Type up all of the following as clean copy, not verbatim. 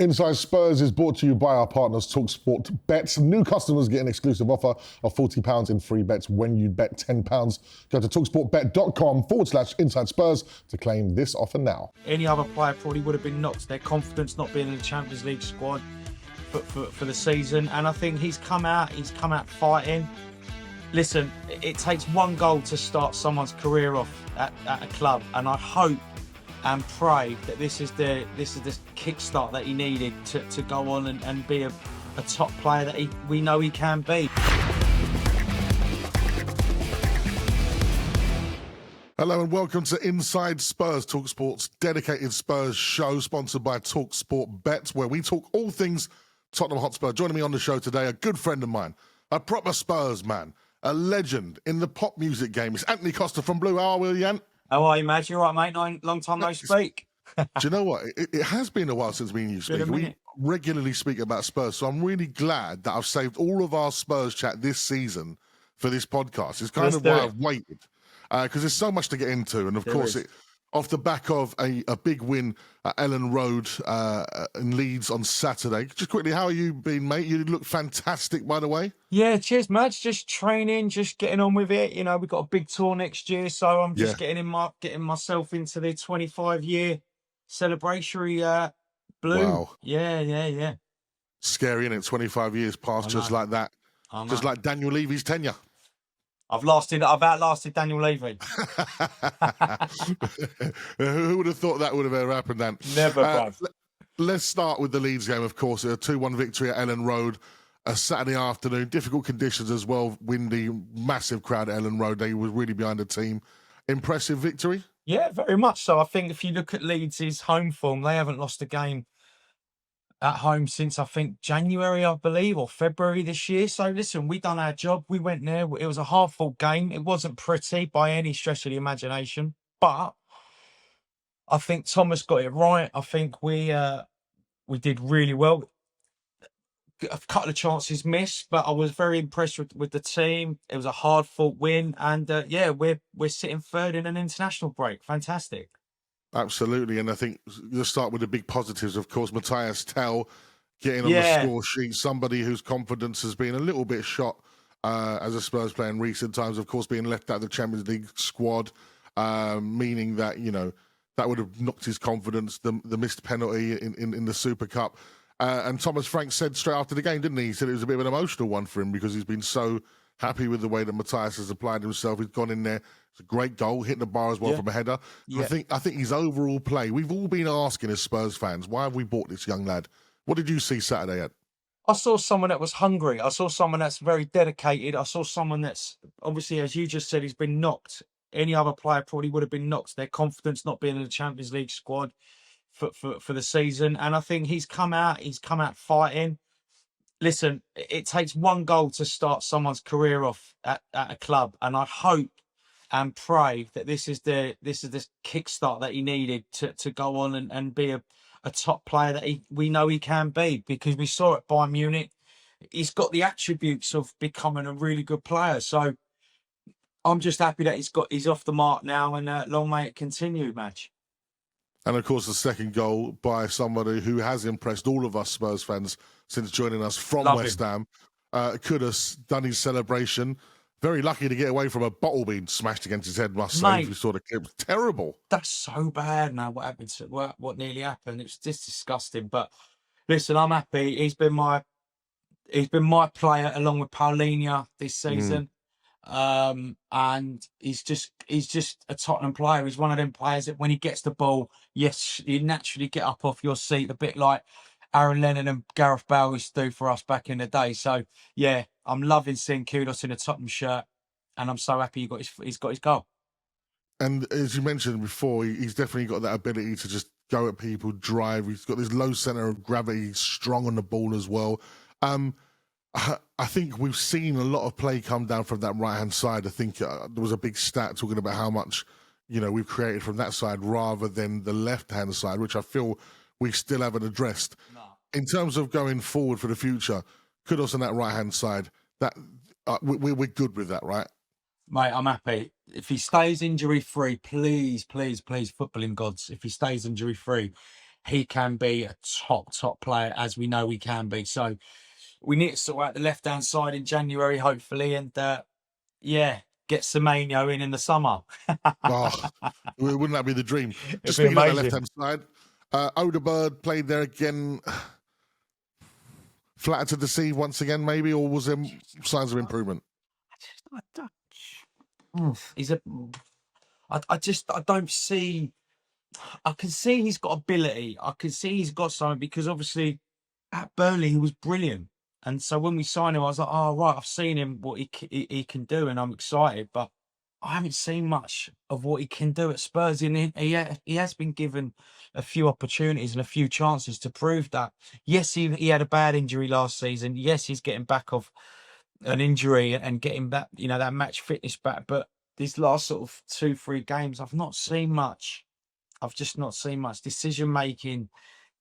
Inside Spurs is brought to you by our partners talkSPORT Bets. New customers get an exclusive offer of £40 in free bets when you bet £10. Go to talksportbet.com/Inside Spurs to claim this offer now. Any other player probably would have been knocked. Their confidence not being in the Champions League squad for the season. And I think he's come out fighting. Listen, it takes one goal to start someone's career off at a club. And I hope and pray that this is the kickstart that he needed to go on and be a top player that we know he can be. Hello and welcome to Inside Spurs, talkSPORT's dedicated Spurs show, sponsored by talkSPORT Bets, where we talk all things Tottenham Hotspur. Joining me on the show today, a good friend of mine, a proper Spurs man, a legend in the pop music game. It's Antony Costa from Blue. How are you, Ant? How are you, Maj? You all right, mate? Long time no speak. Do you know what? It has been a while since me and you speak. We regularly speak about Spurs, so I'm really glad that I've saved all of our Spurs chat this season for this podcast. It's kind of why I've waited, because there's so much to get into. And of course, off the back of a big win at Ellen Road in Leeds on Saturday. Just quickly, how have you been, mate? You look fantastic, by the way. Yeah, cheers, Mads. Just training, just getting on with it. You know, we've got a big tour next year, so I'm just getting myself into the 25-year celebratory blue. Wow. Yeah. Scary, isn't it? 25 years past just like that. Just like Daniel Levy's tenure. I've outlasted Daniel Levy. Who would have thought that would have ever happened, Dan? Never, bruv. Let's start with the Leeds game, of course. A 2-1 victory at Ellen Road, a Saturday afternoon. Difficult conditions as well, windy, massive crowd at Ellen Road. They were really behind the team. Impressive victory? Yeah, very much so. I think if you look at Leeds' home form, they haven't lost a game at home since, I think, January, I believe, or February this year. So, listen, we done our job. We went there. It was a hard-fought game. It wasn't pretty by any stretch of the imagination. But I think Thomas got it right. I think we did really well. A couple of chances missed, but I was very impressed with the team. It was a hard-fought win. And, we're sitting third in an international break. Fantastic. Absolutely, and I think let's start with the big positives. Of course, Mathys getting on the score sheet, somebody whose confidence has been a little bit shot as a Spurs player in recent times, of course, being left out of the Champions League squad, meaning that, you know, that would have knocked his confidence, the missed penalty in the Super Cup. And Thomas Frank said straight after the game, didn't he? He said it was a bit of an emotional one for him because he's been so happy with the way that Mathys has applied himself. He's gone in there. It's a great goal, hitting the bar as well from a header. Yeah. I think his overall play, we've all been asking as Spurs fans, why have we bought this young lad? What did you see Saturday, Ed? I saw someone that was hungry. I saw someone that's very dedicated. I saw someone that's, obviously, as you just said, he's been knocked. Any other player probably would have been knocked. Their confidence not being in the Champions League squad for the season. And I think he's come out fighting. Listen, it takes one goal to start someone's career off at a club. And I hope and pray that this is the kickstart that he needed to go on and be a top player that we know he can be, because we saw it by Munich. He's got the attributes of becoming a really good player. So I'm just happy that he's off the mark now, and long may it continue, Match. And of course, the second goal by somebody who has impressed all of us Spurs fans since joining us from West Ham. Kudos done his celebration. Very lucky to get away from a bottle being smashed against his head, must say. If you saw the clip, terrible. That's so bad now. What happened? What nearly happened? It's just disgusting. But listen, I'm happy. He's been my player along with Paulinho this season. And he's just a Tottenham player. He's one of them players that when he gets the ball, yes, you naturally get up off your seat, a bit like Aaron Lennon and Gareth Bale used to do for us back in the day. So yeah, I'm loving seeing Kudos in a Tottenham shirt, and I'm so happy he's got his goal. And as you mentioned before, he's definitely got that ability to just go at people, drive. He's got this low centre of gravity, strong on the ball as well. I think we've seen a lot of play come down from that right-hand side. I think there was a big stat talking about how much, you know, we've created from that side rather than the left-hand side, which I feel we still haven't addressed. No. In terms of going forward for the future, Kudos on that right-hand side, that we're good with that, right? Mate, I'm happy. If he stays injury-free, please, footballing gods, if he stays injury-free, he can be a top player, as we know he can be. So we need to sort out the left-hand side in January, hopefully, and get Semenyo in the summer. Oh, wouldn't that be the dream? It'd Just be speaking about that amazing. left-hand side, Odegaard played there again. Flattered to deceive once again, maybe, or was there signs of improvement? I don't see. I can see he's got ability. I can see he's got something, because obviously at Burnley he was brilliant, and so when we signed him, I was like, oh right, I've seen him, what he can do, and I'm excited. But I haven't seen much of what he can do at Spurs, and he has been given a few opportunities and a few chances to prove that. Yes, he had a bad injury last season. Yes, he's getting back off an injury and getting that, that match fitness back. But these last sort of 2-3 games, I've not seen much. I've just not seen much decision making,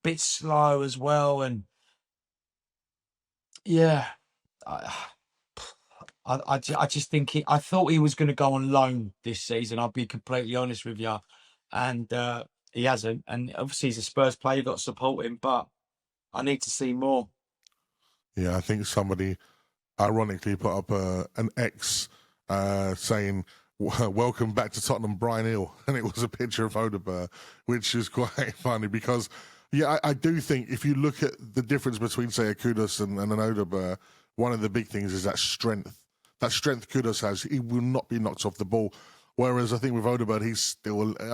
bit slow as well, and yeah, I just think I thought he was going to go on loan this season. I'll be completely honest with you, and he hasn't. And obviously he's a Spurs player, you've got to support him, but I need to see more. Yeah, I think somebody ironically put up an X saying, welcome back to Tottenham, Brian Hill. And it was a picture of Odegaard, which is quite funny because, yeah, I do think if you look at the difference between, say, a Kudos and an Odegaard, one of the big things is that strength. That strength Kudos has, he will not be knocked off the ball. Whereas I think with Odegaard, I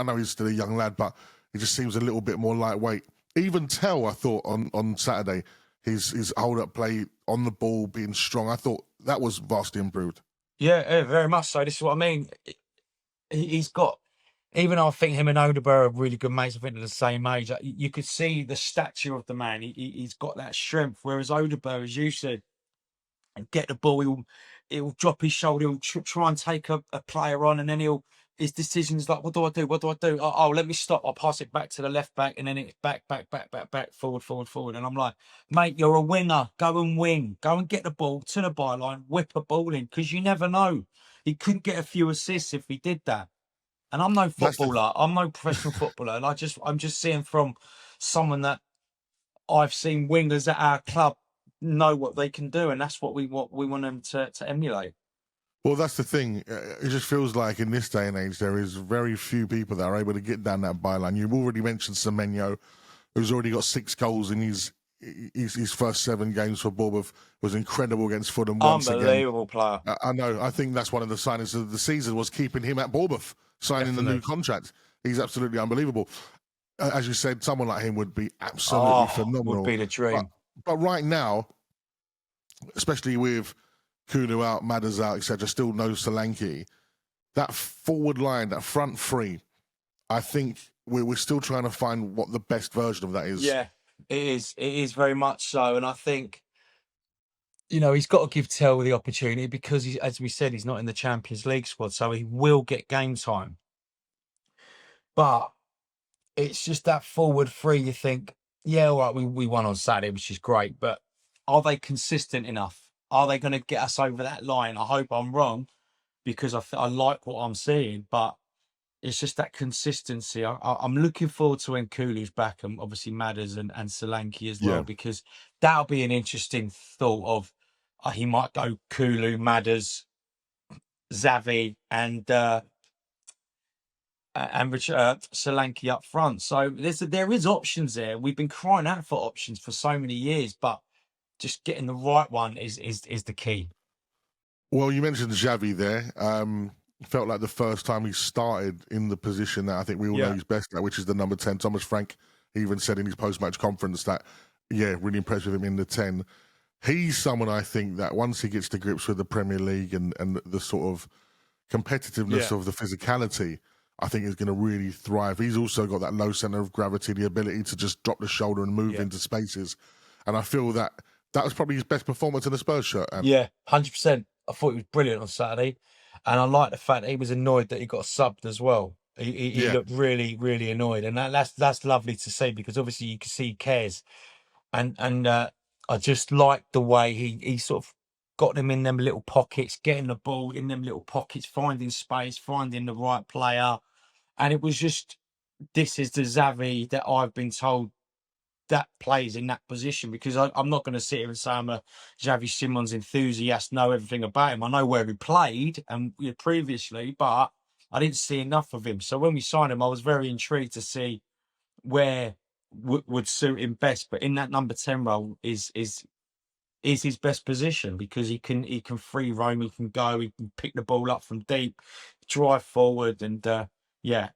know he's still a young lad, but he just seems a little bit more lightweight. Even Tell, I thought, on Saturday, his hold-up play on the ball, being strong, I thought that was vastly improved. Yeah, very much so. This is what I mean. He's got, even though I think him and Odegaard are really good mates, I think they're the same age, you could see the stature of the man. He's got that strength, whereas Odegaard, as you said, get the ball, he'll drop his shoulder, he'll try and take a player on, and then his decisions like, what do I do? What do I do? Oh, let me stop. I'll pass it back to the left back, and then it's back, forward. And I'm like, mate, you're a winger. Go and win. Go and get the ball to the byline, whip a ball in, because you never know. He could get a few assists if he did that. And I'm no footballer. I'm no professional footballer. And I'm just seeing from someone that I've seen wingers at our club know what they can do, and that's what we want them to emulate. Well, that's the thing. It just feels like in this day and age, there is very few people that are able to get down that byline. You've already mentioned Semenyo, who's already got 6 goals in his first 7 games for Bournemouth. Was incredible against Fulham once again. Unbelievable player. I know. I think that's one of the signings of the season was keeping him at Bournemouth, signing the new contract. He's absolutely unbelievable. As you said, someone like him would be absolutely phenomenal. Would be the dream. But right now, especially with Kudo out, Mathys out, etc., still no Solanke, that forward line, that front three, I think we're still trying to find what the best version of that is. Yeah, it is. It is very much so. And I think, he's got to give Tell the opportunity, because, as we said, he's not in the Champions League squad, so he will get game time. But it's just that forward three, you think, yeah, all right, we won on Saturday, which is great, but are they consistent enough? Are they going to get us over that line? I hope I'm wrong, because I like what I'm seeing, but it's just that consistency. I'm looking forward to when Kulu's back, and obviously Mathys and Solanke as well, because that'll be an interesting thought of he might go Kulu, Mathys, Xavi, and Solanke up front. So there is options there. We've been crying out for options for so many years, but just getting the right one is the key. Well, you mentioned Xavi there. Felt like the first time he started in the position that I think we all know he's best at, which is the number 10. Thomas Frank even said in his post-match conference that, really impressed with him in the 10. He's someone I think that once he gets to grips with the Premier League and the sort of competitiveness of the physicality, I think is going to really thrive. He's also got that low centre of gravity, the ability to just drop the shoulder and move into spaces. And I feel that was probably his best performance in the Spurs shirt. Yeah, 100%. I thought he was brilliant on Saturday. And I like the fact that he was annoyed that he got subbed as well. He looked really, really annoyed. And that's lovely to see, because obviously you can see he cares. And I just like the way he sort of got them in them little pockets, getting the ball in them little pockets, finding space, finding the right player. And it was just, this is the Xavi that I've been told that plays in that position, because I'm not going to sit here and say I'm a Xavi Simons enthusiast, know everything about him. I know where he played and previously, but I didn't see enough of him. So when we signed him, I was very intrigued to see where would suit him best. But in that number 10 role is his best position, because he can free roam, he can go, he can pick the ball up from deep, drive forward, and yeah,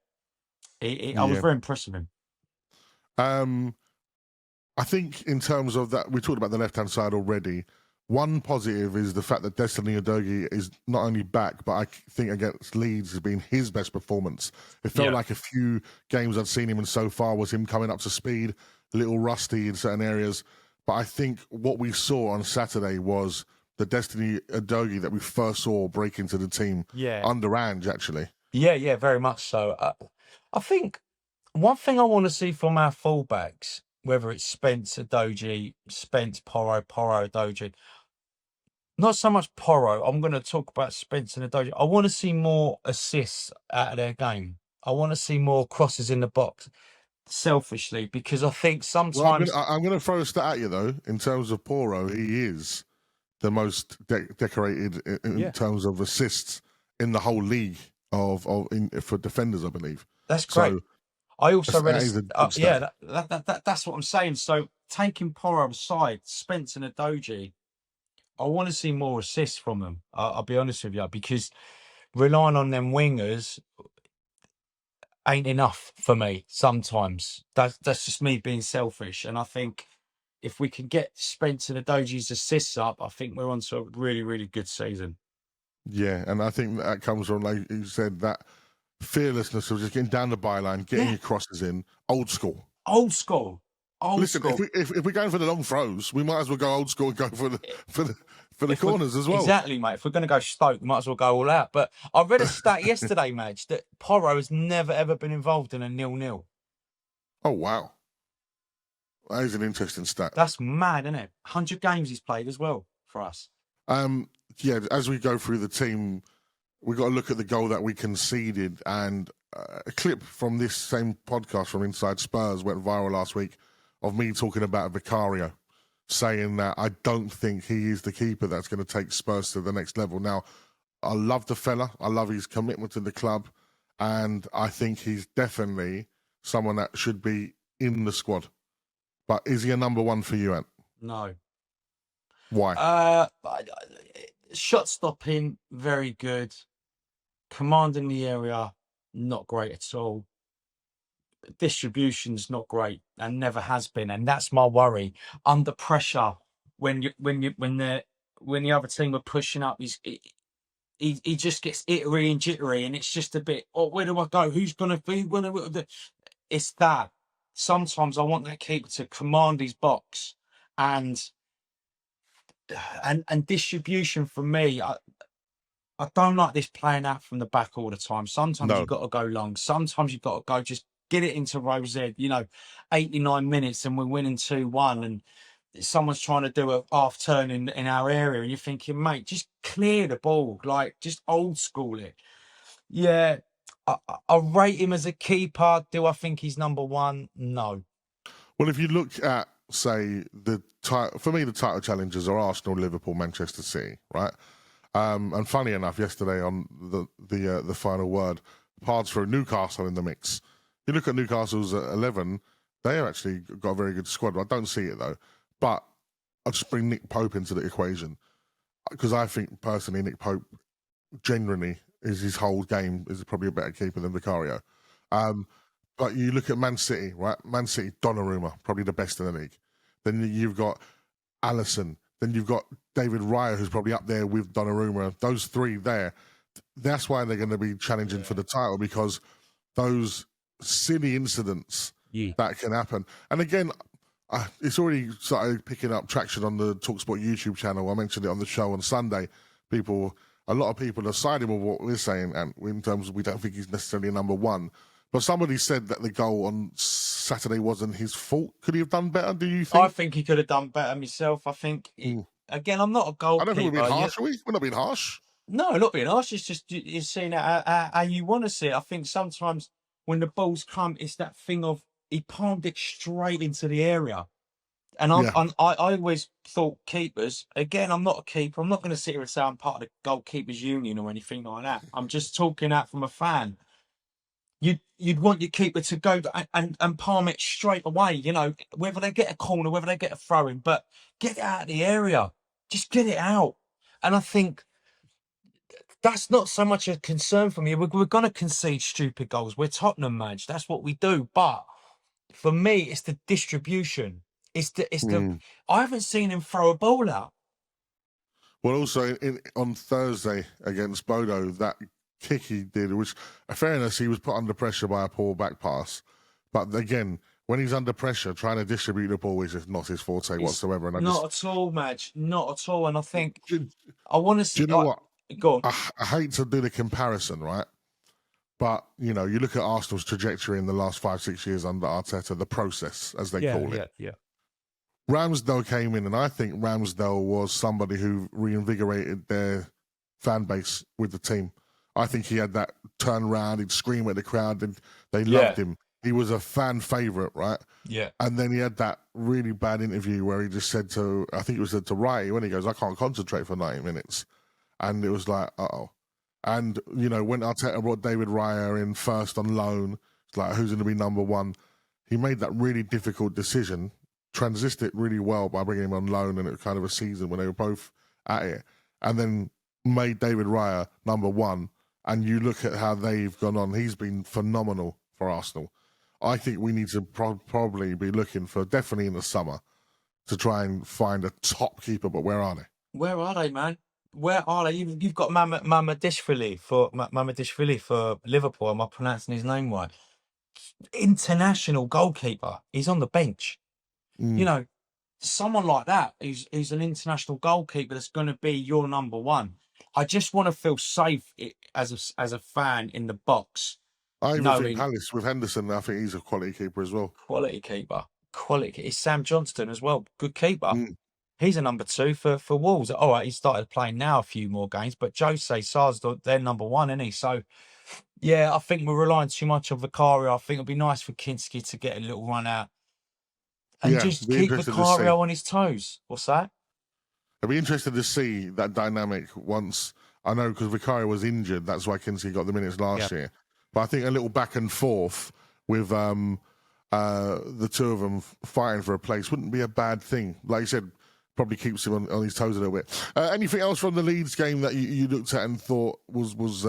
I was Yeah. very impressed with him. I think in terms of that, we talked about the left-hand side already. One positive is the fact that Destiny Udogie is not only back, but I think against Leeds has been his best performance. It felt like a few games I'd seen him in so far was him coming up to speed, a little rusty in certain areas. But I think what we saw on Saturday was the Destiny Udogie that we first saw break into the team under Ange, actually. Yeah, very much so. I think one thing I want to see from our fullbacks, whether it's Spence, Udogie, Spence, Porro, Udogie, not so much Porro. I'm going to talk about Spence and Udogie. I want to see more assists out of their game. I want to see more crosses in the box, selfishly, because I think sometimes... Well, I'm going to throw a stat at you, though. In terms of Porro, he is the most decorated in terms of assists in the whole league for defenders, I believe. That's great. So, I also read that's what I'm saying. So taking Porro aside, Spence and Udogie, I want to see more assists from them. I'll be honest with you, because relying on them wingers ain't enough for me sometimes. That's just me being selfish. And I think if we can get Spence and Udogie's assists up, I think we're on to a really, really good season. Yeah, and I think that comes from, like you said, that fearlessness of just getting down the byline, getting your crosses in, old school. Listen, if we're going for the long throws, we might as well go old school and go for the corners as well. Exactly, mate. If we're going to go Stoke, we might as well go all out. But I read a stat yesterday, Madge, that Porro has never ever been involved in a 0-0. Oh wow, that is an interesting stat. That's mad, isn't it? 100 games he's played as well for us. Yeah, as we go through the team, we've got to look at the goal that we conceded, and a clip from this same podcast from Inside Spurs went viral last week of me talking about Vicario, saying that I don't think he is the keeper that's going to take Spurs to the next level. Now, I love the fella. I love his commitment to the club, and I think he's definitely someone that should be in the squad. But is he a number one for you, Ant? No. Why? Shot stopping, very good. Commanding the area, not great at all. Distribution's not great and never has been, and that's my worry. Under pressure, when the other team are pushing up, he just gets ittery and jittery, and it's just a bit. Oh, where do I go? Who's gonna be? It's that. Sometimes I want that keeper to command his box, and distribution for me. I don't like this playing out from the back all the time. Sometimes you've got to go long. Sometimes you've got to go just get it into row Z. 89 minutes and we're winning 2-1, and someone's trying to do a half turn in our area, and you're thinking, mate, just clear the ball, like just old school it. Yeah, I rate him as a keeper. Do I think he's number one? No. Well, if you look at, say, for me, the title challengers are Arsenal, Liverpool, Manchester City, right? And funny enough, yesterday on the final word, Pards threw Newcastle in the mix. You look at Newcastle's 11, they have actually got a very good squad. I don't see it though, but I'll just bring Nick Pope into the equation, because I think personally Nick Pope genuinely is his whole game is probably a better keeper than Vicario. But you look at Man City, right? Man City, Donnarumma, probably the best in the league. Then you've got Alisson. Then you've got David Raya, who's probably up there with Donnarumma. Those three there, that's why they're going to be challenging for the title, because those silly incidents that can happen. And again, it's already started picking up traction on the talkSPORT YouTube channel. I mentioned it on the show on Sunday. A lot of people are siding with what we're saying, and in terms of we don't think he's necessarily number one. But somebody said that the goal on Saturday wasn't his fault. Could he have done better, do you think? I think he could have done better myself. I think, again, I'm not a goalkeeper. I don't think we're being harsh, are we? We're not being harsh. No, not being harsh. It's just you're seeing it how you want to see it. I think sometimes when the balls come, it's that thing of he palmed it straight into the area. And I Yeah. always thought keepers, again, I'm not a keeper. I'm not going to sit here and say I'm part of the goalkeepers union or anything like that. I'm just talking out from a fan. You'd want your keeper to go and palm it straight away, you know, whether they get a corner, whether they get a throw in, but get it out of the area. Just get it out. And I think that's not so much a concern for me. We're going to concede stupid goals. We're Tottenham, man. That's what we do. But for me, it's the distribution. I haven't seen him throw a ball out. Well, also on Thursday against Bodo, that kick he did, which, in fairness, he was put under pressure by a poor back pass. But again, when he's under pressure, trying to distribute the ball is just not his forte whatsoever. And not at all, Madge. Not at all. And I think do I want to see. you know what? Go on. I hate to do the comparison, right? But, you know, you look at Arsenal's trajectory in the last 5-6 years under Arteta, the process, as they call it. Yeah. Ramsdale came in, and I think Ramsdale was somebody who reinvigorated their fan base with the team. I think he had that turn around, he'd scream at the crowd, and they loved him. He was a fan favourite, right? Yeah. And then he had that really bad interview where he just said to, I think it was said to Wrighty, when he goes, I can't concentrate for 90 minutes. And it was like, uh-oh. And, you know, when Arteta brought David Raya in first on loan, it's like, who's going to be number one? He made that really difficult decision, transited it really well by bringing him on loan, and it was kind of a season when they were both at it, and then made David Raya number one. And you look at how they've gone on. He's been phenomenal for Arsenal. I think we need to probably be looking for, definitely in the summer, to try and find a top keeper, but where are they? Where are they, man? Where are they? You've got Mamadishvili for Liverpool. Am I pronouncing his name right? International goalkeeper. He's on the bench. You know, someone like that is an international goalkeeper that's going to be your number one. I just want to feel safe as a fan in the box. I even think Palace with Henderson, I think he's a quality keeper as well. Quality keeper. It's Sam Johnston as well. Good keeper. He's a number two for Wolves. All right, he started playing now a few more games, but Jose Sar's their number one, isn't he? So, yeah, I think we're relying too much on Vicario. I think it'd be nice for Kinski to get a little run out and just keep Vicario on his toes. What's that? I'd be interested to see that dynamic once. I know because Vicario was injured, that's why Kinski got the minutes last year. But I think a little back and forth with the two of them fighting for a place wouldn't be a bad thing. Like you said, probably keeps him on his toes a little bit. Anything else from the Leeds game that you looked at and thought was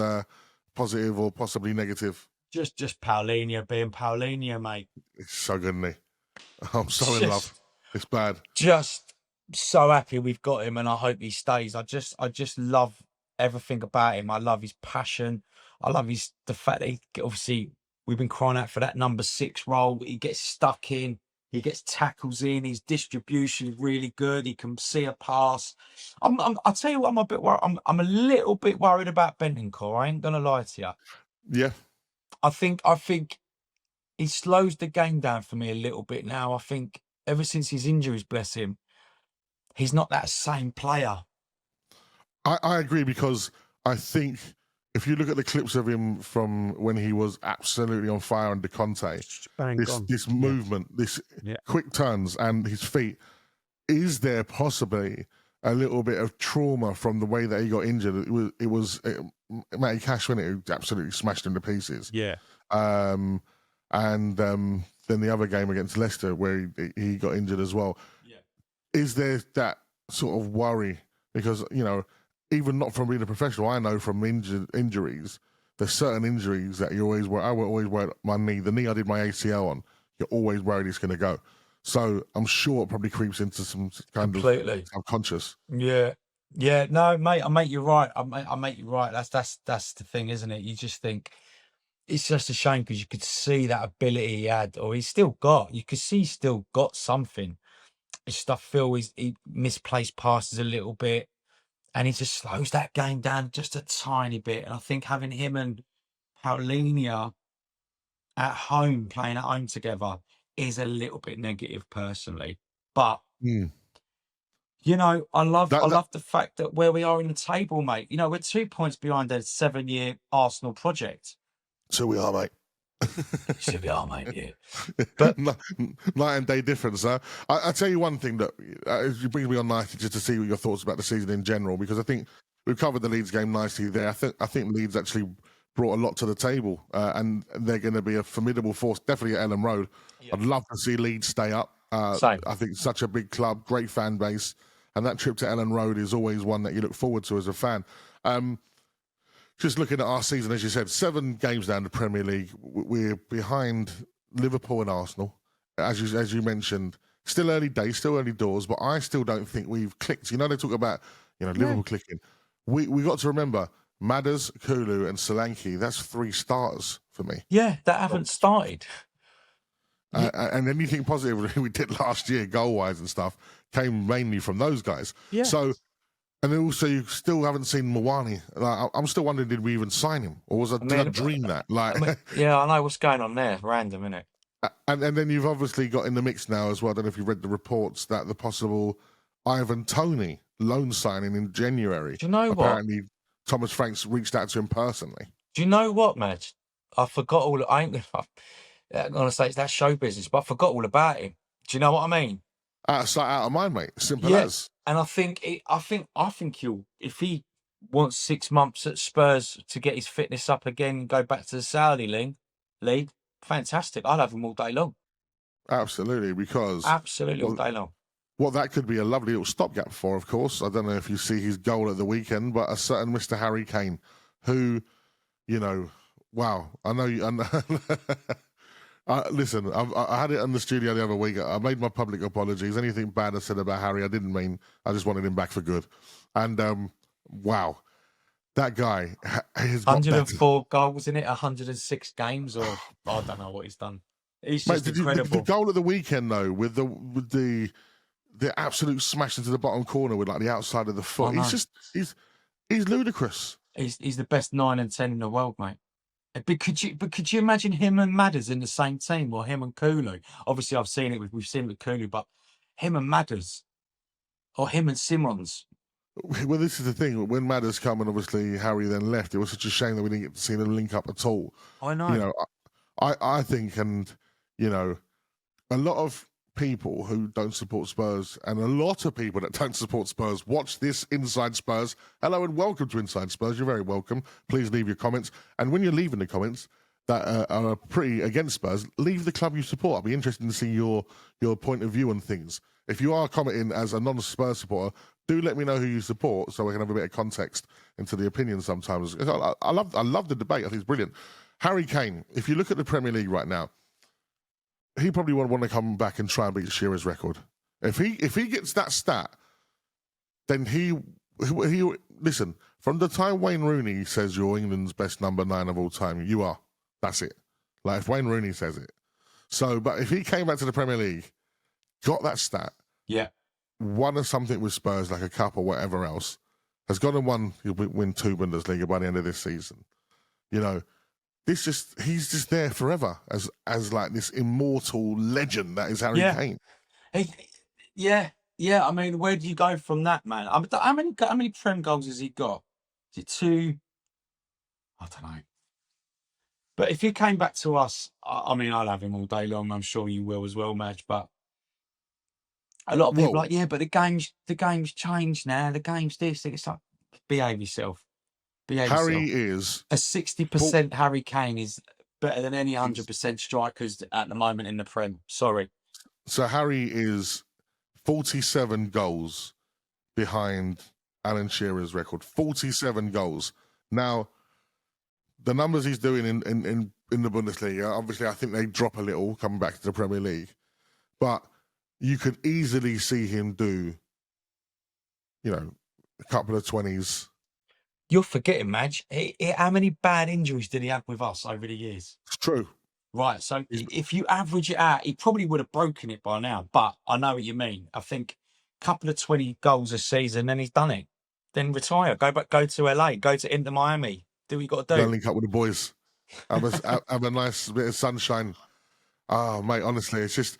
positive or possibly negative? Just Paulinho being Paulinho, mate. It's so good, isn't he? I'm so in love. It's bad. Just so happy we've got him, and I hope he stays. I just love everything about him. I love his passion. I love the fact that obviously we've been crying out for that number 6 role. He gets stuck in. He gets tackles in. His distribution is really good. He can see a pass. I'll tell you what, I'm a bit worried. I'm a little bit worried about Bentancur. I ain't gonna lie to you. Yeah. I think he slows the game down for me a little bit now. I think ever since his injuries, bless him, he's not that same player. I agree, because I think if you look at the clips of him from when he was absolutely on fire under Conte, this movement, this quick turns and his feet, is there possibly a little bit of trauma from the way that he got injured? It was Matty Cash, wasn't it, who absolutely smashed him to pieces. Yeah. And then the other game against Leicester where he got injured as well. Yeah. Is there that sort of worry? Because, you know, even not from being a professional, I know from injuries, there's certain injuries that you always worry. I would always worry my knee. The knee I did my ACL on, you're always worried it's going to go. So I'm sure it probably creeps into some kind of subconscious. Yeah. Yeah. No, mate, I make you right. I make you right. That's the thing, isn't it? You just think it's just a shame because you could see that ability he had, or he's still got. You could see he's still got something. It's stuff he misplaced passes a little bit. And he just slows that game down just a tiny bit. And I think having him and Paulinho at home, playing at home together, is a little bit negative personally. But, you know, I love the fact that where we are in the table, mate, you know, we're 2 points behind a 7-year Arsenal project. So we are, mate. Should be, oh, mate, yeah. But night and day difference, huh? I tell you one thing that it brings me on nicely just to see what your thoughts about the season in general, because I think we've covered the Leeds game nicely there. I think Leeds actually brought a lot to the table, and they're going to be a formidable force, definitely at Ellen Road. Yeah. I'd love to see Leeds stay up. Same. I think such a big club, great fan base, and that trip to Ellen Road is always one that you look forward to as a fan. Just looking at our season, as you said, 7 games now in the Premier League. We're behind Liverpool and Arsenal, as you mentioned. Still early days, still early doors, but I still don't think we've clicked. You know, they talk about Liverpool clicking. We got to remember Mathys, Kulu, and Solanke. That's 3 starters for me. Yeah, that haven't started. And anything positive we did last year, goal-wise and stuff, came mainly from those guys. Yeah. So. And then also, you still haven't seen Mwani. Like, I'm still wondering, did we even sign him, or did I dream that? Like, yeah, I know what's going on there. Random, isn't it? And then you've obviously got in the mix now as well. I don't know if you read the reports that the possible Ivan Toney loan signing in January. Do you know apparently, Thomas Franks reached out to him personally. Do you know what, Madge? I forgot all. I'm gonna say it's that show business, but I forgot all about him. Do you know what I mean? Out of sight, out of mind, mate. Simple as. And I think he'll, if he wants 6 months at Spurs to get his fitness up again and go back to the Saudi league, fantastic. I'll have him all day long. Absolutely, because all day long. Well, that could be a lovely little stopgap for, of course. I don't know if you see his goal at the weekend, but a certain Mr. Harry Kane, who, wow, I know you. Listen, I had it in the studio the other week. I made my public apologies. Anything bad I said about Harry, I didn't mean. I just wanted him back for good. And wow, that guy has got 104 goals in it, 106 games, or I don't know what he's done. He's just incredible. The goal of the weekend, though, with the absolute smash into the bottom corner with like the outside of the foot. He's ludicrous. He's the best 9 and 10 in the world, mate. But could you imagine him and Mathys in the same team, or him and Kulu? Obviously, we've seen it with Kulu, but him and Mathys, or him and Simons. Well, this is the thing. When Mathys come and obviously Harry then left, it was such a shame that we didn't get to see them link up at all. I know. I think, and a lot of people who don't support Spurs and a lot of people that don't support Spurs watch this Inside Spurs. Hello and welcome to Inside Spurs. You're very welcome. Please leave your comments. And when you're leaving the comments that are pretty against Spurs, leave the club you support. I'll be interested to see your point of view on things. If you are commenting as a non-Spurs supporter, do let me know who you support so I can have a bit of context into the opinion sometimes. I love the debate. I think it's brilliant. Harry Kane, if you look at the Premier League right now, he probably would want to come back and try and beat Shearer's record. If he gets that stat, then he listen, from the time Wayne Rooney says you're England's best number 9 of all time, you are. That's it. Like, if Wayne Rooney says it. So, but if he came back to the Premier League, got that stat, won something with Spurs, like a cup or whatever else, has gone and won, he'll win 2 Bundesliga by the end of this season. He's just there forever as like this immortal legend that is Harry Kane. Yeah. I mean, where do you go from that, man? How many Prem goals has he got? Is it 2? I don't know. But if he came back to us, I mean, I'll have him all day long. I'm sure you will as well, Madge. But a lot of people are like, yeah, but the game's changed now. The game's this. It's like, behave yourself. Harry is a 60% Harry Kane is better than any 100% strikers at the moment in the Prem. Sorry. So Harry is 47 goals behind Alan Shearer's record. 47 goals. Now, the numbers he's doing in the Bundesliga, obviously I think they drop a little coming back to the Premier League. But you could easily see him do, a couple of 20s. You're forgetting, Madge. How many bad injuries did he have with us over the years? It's true. Right, so if you average it out, he probably would have broken it by now. But I know what you mean. I think a couple of 20 goals a season, then he's done it. Then retire. Go to LA. Go to Inter Miami. Do what you got to do. Go link up with the boys. Have a nice bit of sunshine. Oh, mate, honestly, it just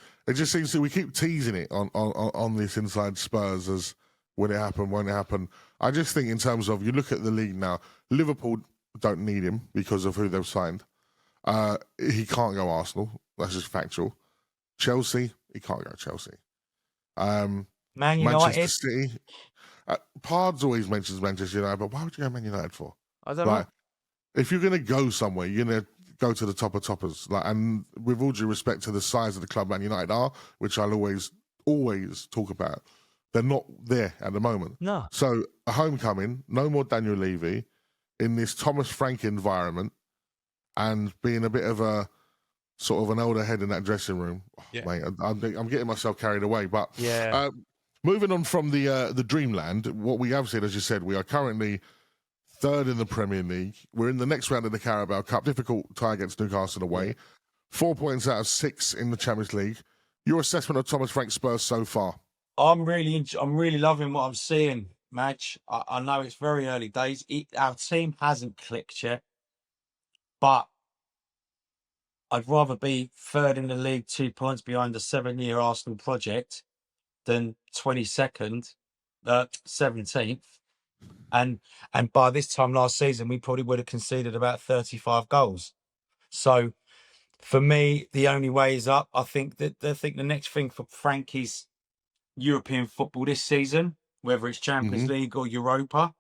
seems that we keep teasing it on this Inside Spurs as when it happened, won't it happen. I just think in terms of, you look at the league now, Liverpool don't need him because of who they've signed. He can't go Arsenal. That's just factual. Chelsea, he can't go Chelsea. Man Manchester United. City. Pards always mentions Manchester United, but why would you go Man United for? I don't know. If you're going to go somewhere, you're going to go to the top of toppers. And with all due respect to the size of the club Man United are, which I'll always talk about, they're not there at the moment. No. So a homecoming, no more Daniel Levy, in this Thomas Frank environment, and being a bit of a sort of an older head in that dressing room. Yeah. Mate, I'm getting myself carried away. But yeah. Moving on from the dreamland, what we have seen, as you said, we are currently third in the Premier League. We're in the next round of the Carabao Cup. Difficult tie against Newcastle away. 4 points out of 6 in the Champions League. Your assessment of Thomas Frank Spurs so far? I'm really loving what I'm seeing, Madge. I know it's very early days. Our team hasn't clicked yet, but I'd rather be third in the league, 2 points behind the 7-year Arsenal project, than 22nd, 17th. And by this time last season, we probably would have conceded about 35 goals. So for me, the only way is up. I think the next thing for Frank is European football this season, whether it's Champions League or Europa.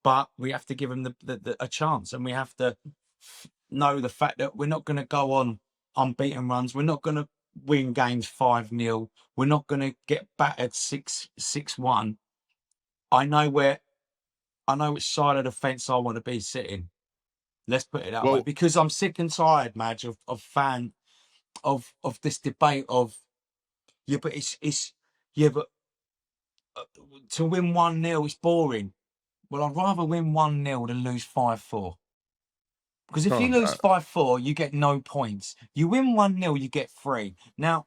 But we have to give him a chance, and we have to know the fact that we're not going to go on unbeaten runs. We're not going to win games 5-0. We're not going to get battered 6-1. I know which side of the fence I want to be sitting. Let's put it that way, because I'm sick and tired, Madge, of this debate of but to win 1-0 it's boring. Well, I'd rather win 1-0 than lose 5-4. Because if you lose 5-4, you get no points. You win 1-0, you get 3. Now,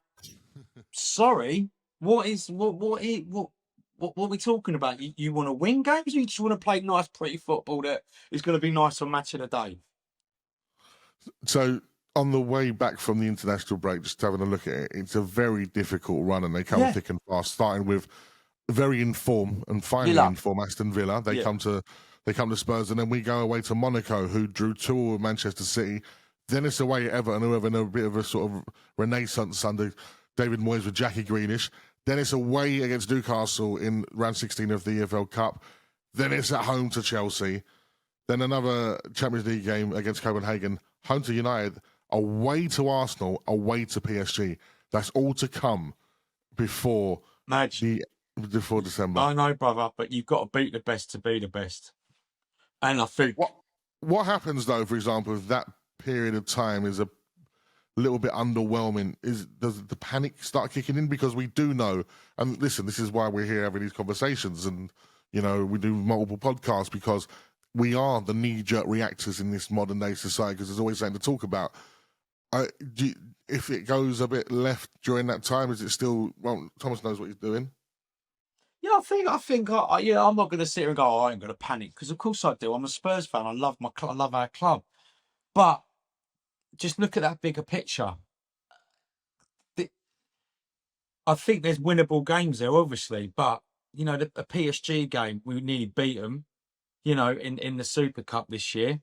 sorry, what are we talking about? You want to win games, or you just want to play nice, pretty football that is going to be nice on Match of the Day? So, on the way back from the international break, just having a look at it, it's a very difficult run, and they come thick and fast, starting with very in form and finally in form Aston Villa. They come to Spurs, and then we go away to Monaco, who drew 2 with Manchester City. Then it's away at Everton, who have a bit of a sort of renaissance under David Moyes with Jackie Grealish. Then it's away against Newcastle in round 16 of the EFL Cup. Then it's at home to Chelsea. Then another Champions League game against Copenhagen, home to United, away to Arsenal, away to PSG. That's all to come before December. I know, brother, but you've got to beat the best to be the best. And I think what happens though, for example, if that period of time is a little bit underwhelming, does the panic start kicking in? Because we do know, and listen, this is why we're here having these conversations, and we do multiple podcasts, because we are the knee-jerk reactors in this modern day society, because there's always something to talk about. If it goes a bit left during that time, is it still? Well, Thomas knows what he's doing. Yeah, I think I'm not going to sit here and go, I ain't going to panic, because of course I do. I'm a Spurs fan. I love I love our club. But just look at that bigger picture. I think there's winnable games there, obviously, but the PSG game, we nearly beat them. In the Super Cup this year,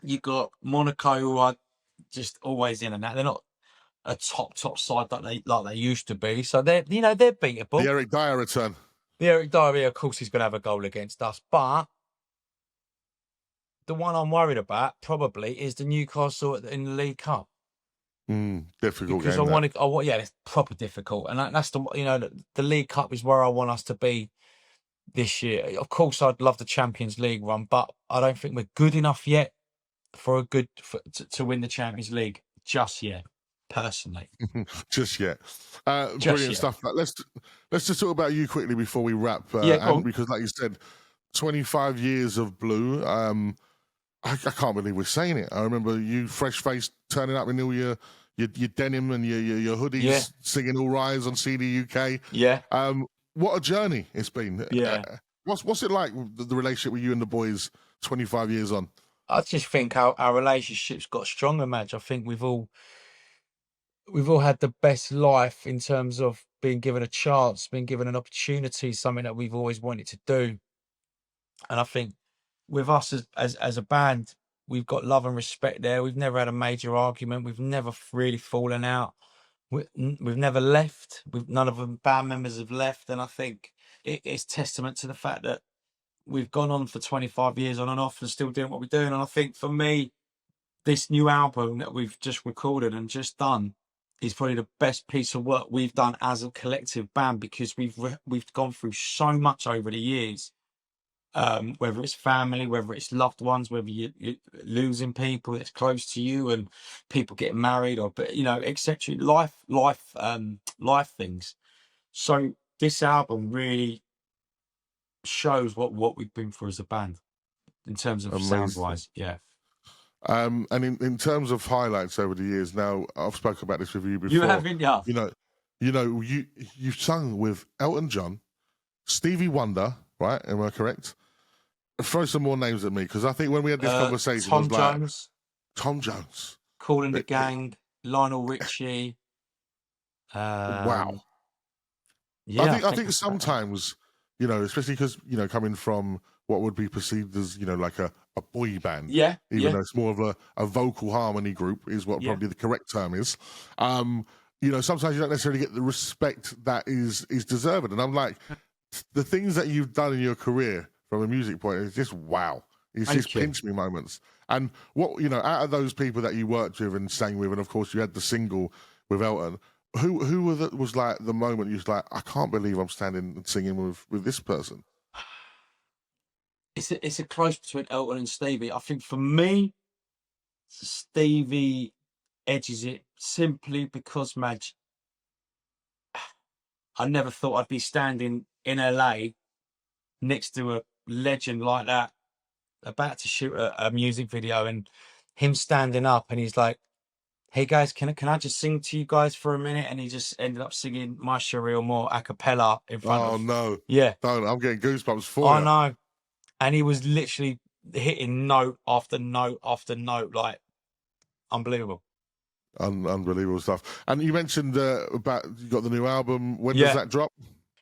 you got Monaco, who are just always in and out. They're not a top side like they used to be. So they're beatable. The Eric Dyer return. The Eric Dyer, of course, he's going to have a goal against us, but the one I'm worried about probably is the Newcastle in the League Cup. Difficult because game. It's proper difficult, and that's the League Cup is where I want us to be this year. Of course, I'd love the Champions League run, but I don't think we're good enough yet to win the Champions League just yet. Personally, just yet. Brilliant stuff. Let's just talk about you quickly before we wrap. Because, like you said, 25 years of blue. I can't believe we're saying it. I remember you, fresh faced, turning up in all your denim and your hoodies, singing "All Rise" on CD UK. Yeah. What a journey it's been. Yeah. What's it like, the relationship with you and the boys 25 years on? I just think our relationship's got stronger, Madge. I think we've all had the best life in terms of being given a chance, being given an opportunity, something that we've always wanted to do. And I think with us as a band, we've got love and respect there. We've never had a major argument. We've never really fallen out. We've never left. None of the band members have left, and I think it's testament to the fact that we've gone on for 25 years on and off and still doing what we're doing. And I think for me, this new album that we've just recorded and just done is probably the best piece of work we've done as a collective band, because we've gone through so much over the years. Whether it's family, whether it's loved ones, whether you're losing people that's close to you, and people getting married, or etc. Life things. So this album really shows what we've been through as a band in terms of sound wise. Yeah. And in terms of highlights over the years, now I've spoken about this with you before. You haven't, yeah. You've sung with Elton John, Stevie Wonder, right? Am I correct? Throw some more names at me, because I think when we had this conversation, Tom Jones, Kool and the Gang, Lionel Richie. Wow. Yeah, I think sometimes, especially because coming from what would be perceived as like a boy band, even though it's more of a vocal harmony group is what probably the correct term is. Sometimes you don't necessarily get the respect that is deserved, and I'm like, the things that you've done in your career from a music point is just wow. It's just pinch me moments. And what out of those people that you worked with and sang with, and of course you had the single with Elton, who was like the moment you was like, I can't believe I'm standing and singing with this person? It's a close between Elton and Stevie. I think for me, Stevie edges it simply because, Madge, I never thought I'd be standing in LA next to a legend like that, about to shoot a music video, and him standing up and he's like, hey guys, can I just sing to you guys for a minute? And he just ended up singing My Cherie Amour a cappella in front of... Oh no. Yeah. Don't, I'm getting goosebumps for you. I know. And he was literally hitting note after note after note, like unbelievable. Unbelievable stuff. And you mentioned about you got the new album. When does that drop?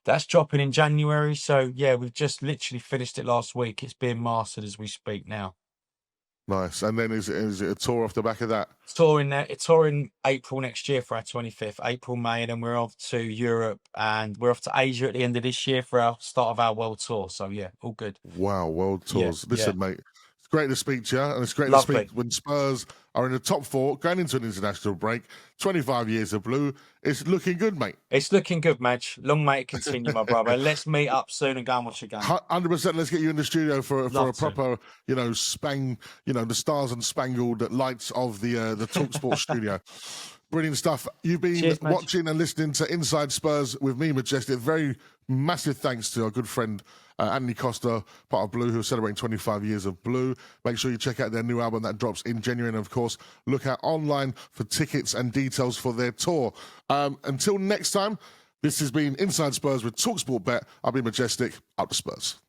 That's dropping in January. So yeah, we've just literally finished it last week. It's being mastered as we speak now. Nice. And then is it a tour off the back of that? It's touring April next year for our 25th, April, May, and then we're off to Europe and we're off to Asia at the end of this year for our start of our world tour. So yeah, all good. Wow, world tours. Listen, mate, it's great to speak to you, and it's great to speak when Spurs are in the top four, going into an international break. 25 years of blue. It's looking good, mate. It's looking good, Madge. Long may it continue, my brother. Let's meet up soon and go and watch a game. 100%. Let's get you in the studio for a proper, the stars and spangled lights of the talkSPORT studio. Brilliant stuff. You've been watching and listening to Inside Spurs with me, Majestic. Very massive thanks to our good friend Antony Costa, part of Blue, who are celebrating 25 years of Blue. Make sure you check out their new album that drops in January. And, of course, look out online for tickets and details for their tour. Until next time, this has been Inside Spurs with talkSPORT Bet. I've been Majestic. Up the Spurs.